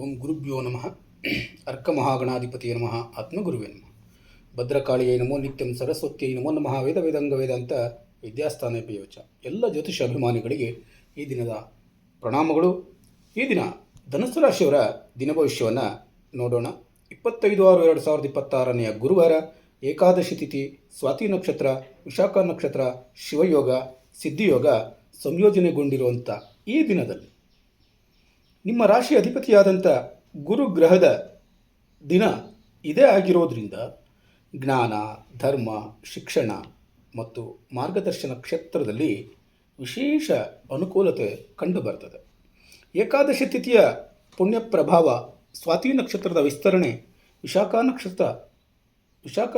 ಓಂ ಗುರುಭ್ಯೋ ನಮಃ. ಅರ್ಕಮಹಾಗಣಾಧಿಪತಿಯ ನಮಃ. ಆತ್ಮಗುರುವೇ ನಮಃ. ಭದ್ರಕಾಳಿಯೈ ನಮೋ ನಿತ್ಯಂ ಸರಸ್ವತಿಯೈ ನಮೋ ನಮಃ. ವೇದ ವೇದಾಂಗ ವೇದಾಂತ ವಿದ್ಯಾಸ್ಥಾನ ಪಯೋಚ. ಎಲ್ಲ ಜ್ಯೋತಿಷ ಅಭಿಮಾನಿಗಳಿಗೆ ಈ ದಿನದ ಪ್ರಣಾಮಗಳು. ಈ ದಿನ ಧನುಸ್ಸು ರಾಶಿಯವರ ದಿನ ಭವಿಷ್ಯವನ್ನು ನೋಡೋಣ. 25/6/2026 ಗುರುವಾರ, ಏಕಾದಶಿ ತಿಥಿ, ಸ್ವಾತಿ ನಕ್ಷತ್ರ, ವಿಶಾಖ ನಕ್ಷತ್ರ, ಶಿವಯೋಗ, ಸಿದ್ಧಿಯೋಗ ಸಂಯೋಜನೆಗೊಂಡಿರುವಂಥ ಈ ದಿನದಲ್ಲಿ ನಿಮ್ಮ ರಾಶಿ ಅಧಿಪತಿಯಾದಂಥ ಗುರುಗ್ರಹದ ದಿನ ಇದೇ ಆಗಿರೋದ್ರಿಂದ ಜ್ಞಾನ, ಧರ್ಮ, ಶಿಕ್ಷಣ ಮತ್ತು ಮಾರ್ಗದರ್ಶನ ಕ್ಷೇತ್ರದಲ್ಲಿ ವಿಶೇಷ ಅನುಕೂಲತೆ ಕಂಡುಬರ್ತದೆ. ಏಕಾದಶಿ ತಿಥಿಯ ಪುಣ್ಯ ಪ್ರಭಾವ, ಸ್ವಾತಿ ನಕ್ಷತ್ರದ ವಿಸ್ತರಣೆ, ವಿಶಾಖ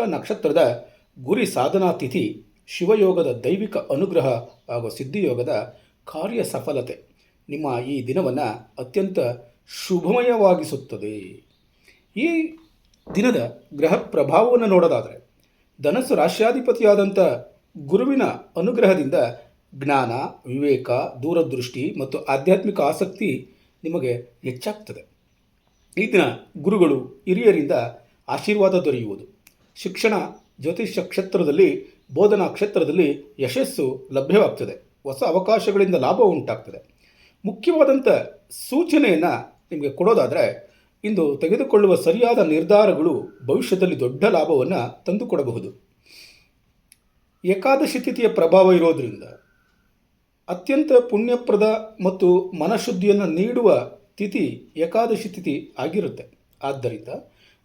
ನಕ್ಷತ್ರದ ಗುರಿ ಸಾಧನಾ ತಿಥಿ, ಶಿವಯೋಗದ ದೈವಿಕ ಅನುಗ್ರಹ ಹಾಗೂ ಸಿದ್ಧಿಯೋಗದ ಕಾರ್ಯ ಸಫಲತೆ ನಿಮ್ಮ ಈ ದಿನವನ್ನು ಅತ್ಯಂತ ಶುಭಮಯವಾಗಿಸುತ್ತದೆ. ಈ ದಿನದ ಗ್ರಹ ಪ್ರಭಾವವನ್ನು ನೋಡೋದಾದರೆ, ಧನಸ್ಸು ರಾಶ್ಯಾಧಿಪತಿಯಾದಂಥ ಗುರುವಿನ ಅನುಗ್ರಹದಿಂದ ಜ್ಞಾನ, ವಿವೇಕ, ದೂರದೃಷ್ಟಿ ಮತ್ತು ಆಧ್ಯಾತ್ಮಿಕ ಆಸಕ್ತಿ ನಿಮಗೆ ಹೆಚ್ಚಾಗ್ತದೆ. ಈ ದಿನ ಗುರುಗಳು, ಹಿರಿಯರಿಂದ ಆಶೀರ್ವಾದ ದೊರೆಯುವುದು, ಶಿಕ್ಷಣ, ಜ್ಯೋತಿಷ್ಯ ಕ್ಷೇತ್ರದಲ್ಲಿ, ಬೋಧನಾ ಕ್ಷೇತ್ರದಲ್ಲಿ ಯಶಸ್ಸು ಲಭ್ಯವಾಗ್ತದೆ. ಹೊಸ ಅವಕಾಶಗಳಿಂದ ಲಾಭ ಉಂಟಾಗ್ತದೆ. ಮುಖ್ಯವಾದಂಥ ಸೂಚನೆಯನ್ನು ನಿಮಗೆ ಕೊಡೋದಾದರೆ, ಇಂದು ತೆಗೆದುಕೊಳ್ಳುವ ಸರಿಯಾದ ನಿರ್ಧಾರಗಳು ಭವಿಷ್ಯದಲ್ಲಿ ದೊಡ್ಡ ಲಾಭವನ್ನು ತಂದುಕೊಡಬಹುದು. ಏಕಾದಶಿ ತಿಥಿಯ ಪ್ರಭಾವ ಇರೋದರಿಂದ ಅತ್ಯಂತ ಪುಣ್ಯಪ್ರದ ಮತ್ತು ಮನಶುದ್ಧಿಯನ್ನು ನೀಡುವ ತಿಥಿ ಏಕಾದಶಿ ತಿಥಿ ಆಗಿರುತ್ತೆ. ಆದ್ದರಿಂದ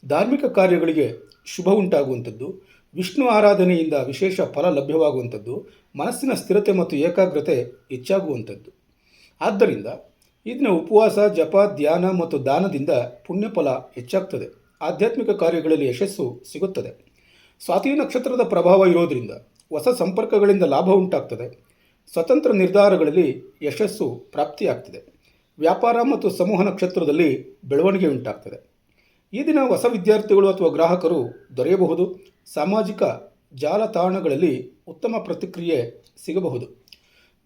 ಧಾರ್ಮಿಕ ಕಾರ್ಯಗಳಿಗೆ ಶುಭ ಉಂಟಾಗುವಂಥದ್ದು, ವಿಷ್ಣು ಆರಾಧನೆಯಿಂದ ವಿಶೇಷ ಫಲ ಲಭ್ಯವಾಗುವಂಥದ್ದು, ಮನಸ್ಸಿನ ಸ್ಥಿರತೆ ಮತ್ತು ಏಕಾಗ್ರತೆ ಹೆಚ್ಚಾಗುವಂಥದ್ದು. ಆದ್ದರಿಂದ ಇದನ್ನ ಉಪವಾಸ, ಜಪ, ಧ್ಯಾನ ಮತ್ತು ದಾನದಿಂದ ಪುಣ್ಯಫಲ ಹೆಚ್ಚಾಗ್ತದೆ. ಆಧ್ಯಾತ್ಮಿಕ ಕಾರ್ಯಗಳಲ್ಲಿ ಯಶಸ್ಸು ಸಿಗುತ್ತದೆ. ಸ್ವಾತಿ ನಕ್ಷತ್ರದ ಪ್ರಭಾವ ಇರೋದರಿಂದ ಹೊಸ ಸಂಪರ್ಕಗಳಿಂದ ಲಾಭ ಉಂಟಾಗ್ತದೆ. ಸ್ವತಂತ್ರ ನಿರ್ಧಾರಗಳಲ್ಲಿ ಯಶಸ್ಸು ಪ್ರಾಪ್ತಿಯಾಗ್ತದೆ. ವ್ಯಾಪಾರ ಮತ್ತು ಸಮೂಹ ನಕ್ಷತ್ರದಲ್ಲಿ ಬೆಳವಣಿಗೆ ಉಂಟಾಗ್ತದೆ. ಈ ದಿನ ಹೊಸ ವಿದ್ಯಾರ್ಥಿಗಳು ಅಥವಾ ಗ್ರಾಹಕರು ದೊರೆಯಬಹುದು. ಸಾಮಾಜಿಕ ಜಾಲತಾಣಗಳಲ್ಲಿ ಉತ್ತಮ ಪ್ರತಿಕ್ರಿಯೆ ಸಿಗಬಹುದು.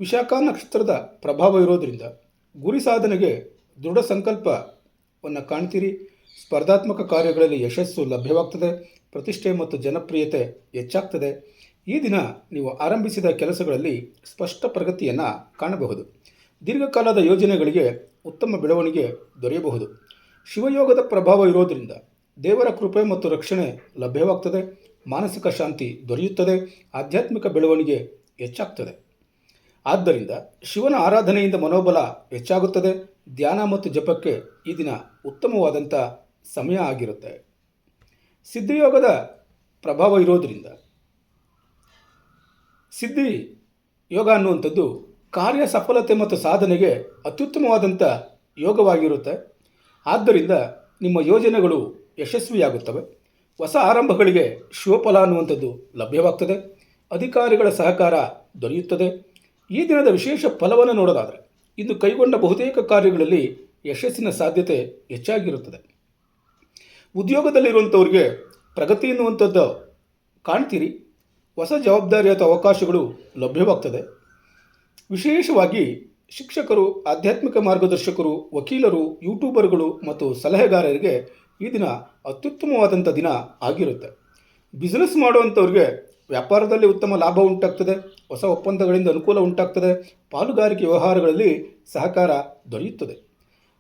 ವಿಶಾಖ ನಕ್ಷತ್ರದ ಪ್ರಭಾವ ಇರೋದರಿಂದ ಗುರಿ ಸಾಧನೆಗೆ ದೃಢ ಸಂಕಲ್ಪವನ್ನು ಕಾಣ್ತೀರಿ. ಸ್ಪರ್ಧಾತ್ಮಕ ಕಾರ್ಯಗಳಲ್ಲಿ ಯಶಸ್ಸು ಲಭ್ಯವಾಗ್ತದೆ. ಪ್ರತಿಷ್ಠೆ ಮತ್ತು ಜನಪ್ರಿಯತೆ ಹೆಚ್ಚಾಗ್ತದೆ. ಈ ದಿನ ನೀವು ಆರಂಭಿಸಿದ ಕೆಲಸಗಳಲ್ಲಿ ಸ್ಪಷ್ಟ ಪ್ರಗತಿಯನ್ನು ಕಾಣಬಹುದು. ದೀರ್ಘಕಾಲದ ಯೋಜನೆಗಳಿಗೆ ಉತ್ತಮ ಬೆಳವಣಿಗೆ ದೊರೆಯಬಹುದು. ಶಿವಯೋಗದ ಪ್ರಭಾವ ಇರೋದರಿಂದ ದೇವರ ಕೃಪೆ ಮತ್ತು ರಕ್ಷಣೆ ಲಭ್ಯವಾಗ್ತದೆ. ಮಾನಸಿಕ ಶಾಂತಿ ದೊರೆಯುತ್ತದೆ. ಆಧ್ಯಾತ್ಮಿಕ ಬೆಳವಣಿಗೆ ಹೆಚ್ಚಾಗ್ತದೆ. ಆದ್ದರಿಂದ ಶಿವನ ಆರಾಧನೆಯಿಂದ ಮನೋಬಲ ಹೆಚ್ಚಾಗುತ್ತದೆ. ಧ್ಯಾನ ಮತ್ತು ಜಪಕ್ಕೆ ಈ ದಿನ ಉತ್ತಮವಾದಂಥ ಸಮಯ ಆಗಿರುತ್ತೆ. ಸಿದ್ಧಿಯೋಗದ ಪ್ರಭಾವ ಇರೋದರಿಂದ ಸಿದ್ಧಿ ಯೋಗ ಅನ್ನುವಂಥದ್ದು ಕಾರ್ಯ ಸಫಲತೆ ಮತ್ತು ಸಾಧನೆಗೆ ಅತ್ಯುತ್ತಮವಾದಂಥ ಯೋಗವಾಗಿರುತ್ತೆ. ಆದ್ದರಿಂದ ನಿಮ್ಮ ಯೋಜನೆಗಳು ಯಶಸ್ವಿಯಾಗುತ್ತವೆ. ಹೊಸ ಆರಂಭಗಳಿಗೆ ಶಿವಫಲ ಅನ್ನುವಂಥದ್ದು ಲಭ್ಯವಾಗ್ತದೆ. ಅಧಿಕಾರಿಗಳ ಸಹಕಾರ ದೊರೆಯುತ್ತದೆ. ಈ ದಿನದ ವಿಶೇಷ ಫಲವನ್ನು ನೋಡೋದಾದರೆ, ಇಂದು ಕೈಗೊಂಡ ಬಹುತೇಕ ಕಾರ್ಯಗಳಲ್ಲಿ ಯಶಸ್ಸಿನ ಸಾಧ್ಯತೆ ಹೆಚ್ಚಾಗಿರುತ್ತದೆ. ಉದ್ಯೋಗದಲ್ಲಿರುವಂಥವ್ರಿಗೆ ಪ್ರಗತಿ ಎನ್ನುವಂಥದ್ದು ಕಾಣ್ತೀರಿ. ಹೊಸ ಜವಾಬ್ದಾರಿ ಅಥವಾ ಅವಕಾಶಗಳು ಲಭ್ಯವಾಗ್ತದೆ. ವಿಶೇಷವಾಗಿ ಶಿಕ್ಷಕರು, ಆಧ್ಯಾತ್ಮಿಕ ಮಾರ್ಗದರ್ಶಕರು, ವಕೀಲರು, ಯೂಟ್ಯೂಬರ್ಗಳು ಮತ್ತು ಸಲಹೆಗಾರರಿಗೆ ಈ ದಿನ ಅತ್ಯುತ್ತಮವಾದಂಥ ದಿನ ಆಗಿರುತ್ತೆ. ಬಿಸ್ನೆಸ್ ಮಾಡುವಂಥವ್ರಿಗೆ ವ್ಯಾಪಾರದಲ್ಲಿ ಉತ್ತಮ ಲಾಭ ಉಂಟಾಗ್ತದೆ. ಹೊಸ ಒಪ್ಪಂದಗಳಿಂದ ಅನುಕೂಲ ಉಂಟಾಗ್ತದೆ. ಪಾಲುಗಾರಿಕೆ ವ್ಯವಹಾರಗಳಲ್ಲಿ ಸಹಕಾರ ದೊರೆಯುತ್ತದೆ.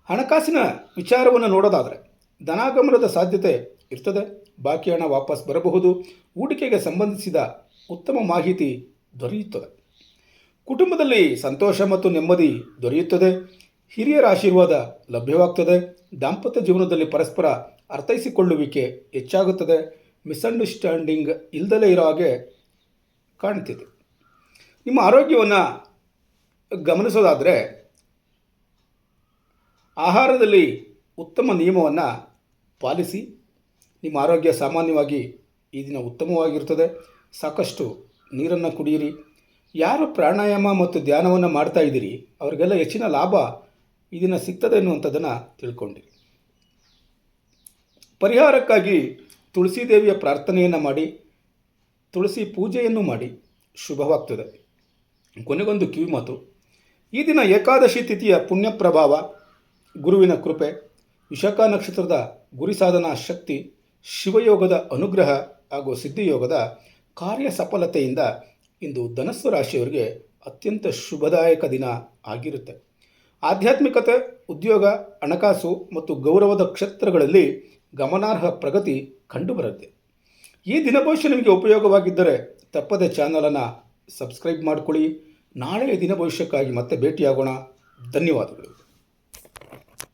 ಹಣಕಾಸಿನ ವಿಚಾರವನ್ನು ನೋಡೋದಾದರೆ, ಧನಾಗಮನದ ಸಾಧ್ಯತೆ ಇರ್ತದೆ. ಬಾಕಿ ಹಣ ವಾಪಸ್ ಬರಬಹುದು. ಹೂಡಿಕೆಗೆ ಸಂಬಂಧಿಸಿದ ಉತ್ತಮ ಮಾಹಿತಿ ದೊರೆಯುತ್ತದೆ. ಕುಟುಂಬದಲ್ಲಿ ಸಂತೋಷ ಮತ್ತು ನೆಮ್ಮದಿ ದೊರೆಯುತ್ತದೆ. ಹಿರಿಯರ ಆಶೀರ್ವಾದ ಲಭ್ಯವಾಗ್ತದೆ. ದಾಂಪತ್ಯ ಜೀವನದಲ್ಲಿ ಪರಸ್ಪರ ಅರ್ಥೈಸಿಕೊಳ್ಳುವಿಕೆ ಹೆಚ್ಚಾಗುತ್ತದೆ. ಮಿಸ್ಅಂಡರ್ಸ್ಟ್ಯಾಂಡಿಂಗ್ ಇಲ್ಲದಲೇ ಇರೋ ಹಾಗೆ ಕಾಣ್ತಿದೆ. ನಿಮ್ಮ ಆರೋಗ್ಯವನ್ನು ಗಮನಿಸೋದಾದರೆ, ಆಹಾರದಲ್ಲಿ ಉತ್ತಮ ನಿಯಮವನ್ನು ಪಾಲಿಸಿ. ನಿಮ್ಮ ಆರೋಗ್ಯ ಸಾಮಾನ್ಯವಾಗಿ ಈ ದಿನ ಉತ್ತಮವಾಗಿರ್ತದೆ. ಸಾಕಷ್ಟು ನೀರನ್ನು ಕುಡಿಯಿರಿ. ಯಾರು ಪ್ರಾಣಾಯಾಮ ಮತ್ತು ಧ್ಯಾನವನ್ನು ಮಾಡ್ತಾ ಇದ್ದೀರಿ ಅವರಿಗೆಲ್ಲ ಹೆಚ್ಚಿನ ಲಾಭ ಈ ದಿನ ಸಿಗ್ತದೆ ಎನ್ನುವಂಥದ್ದನ್ನು ತಿಳ್ಕೊಂಡಿರಿ. ಪರಿಹಾರಕ್ಕಾಗಿ ತುಳಸಿ ದೇವಿಯ ಪ್ರಾರ್ಥನೆಯನ್ನು ಮಾಡಿ, ತುಳಸಿ ಪೂಜೆಯನ್ನು ಮಾಡಿ ಶುಭವಾಗ್ತದೆ. ಕೊನೆಗೊಂದು ಕಿವಿಮಾತು. ಈ ದಿನ ಏಕಾದಶಿ ತಿಥಿಯ ಪುಣ್ಯ ಪ್ರಭಾವ, ಗುರುವಿನ ಕೃಪೆ, ವಿಶಾಖ ನಕ್ಷತ್ರದ ಗುರಿ ಸಾಧನಾ ಶಕ್ತಿ, ಶಿವಯೋಗದ ಅನುಗ್ರಹ ಹಾಗೂ ಸಿದ್ಧಿಯೋಗದ ಕಾರ್ಯ ಸಫಲತೆಯಿಂದ ಇಂದು ಧನಸ್ಸು ರಾಶಿಯವರಿಗೆ ಅತ್ಯಂತ ಶುಭದಾಯಕ ದಿನ ಆಗಿರುತ್ತೆ. ಆಧ್ಯಾತ್ಮಿಕತೆ, ಉದ್ಯೋಗ, ಹಣಕಾಸು ಮತ್ತು ಗೌರವದ ಕ್ಷೇತ್ರಗಳಲ್ಲಿ ಗಮನಾರ್ಹ ಪ್ರಗತಿ ಕಂಡುಬರುತ್ತೆ. ಈ ದಿನ ಭವಿಷ್ಯ ನಿಮಗೆ ಉಪಯೋಗವಾಗಿದ್ದರೆ ತಪ್ಪದೆ ಚಾನಲನ್ನು ಸಬ್ಸ್ಕ್ರೈಬ್ ಮಾಡಿಕೊಳ್ಳಿ. ನಾಳೆಯ ದಿನ ಭವಿಷ್ಯಕ್ಕಾಗಿ ಮತ್ತೆ ಭೇಟಿಯಾಗೋಣ. ಧನ್ಯವಾದಗಳು.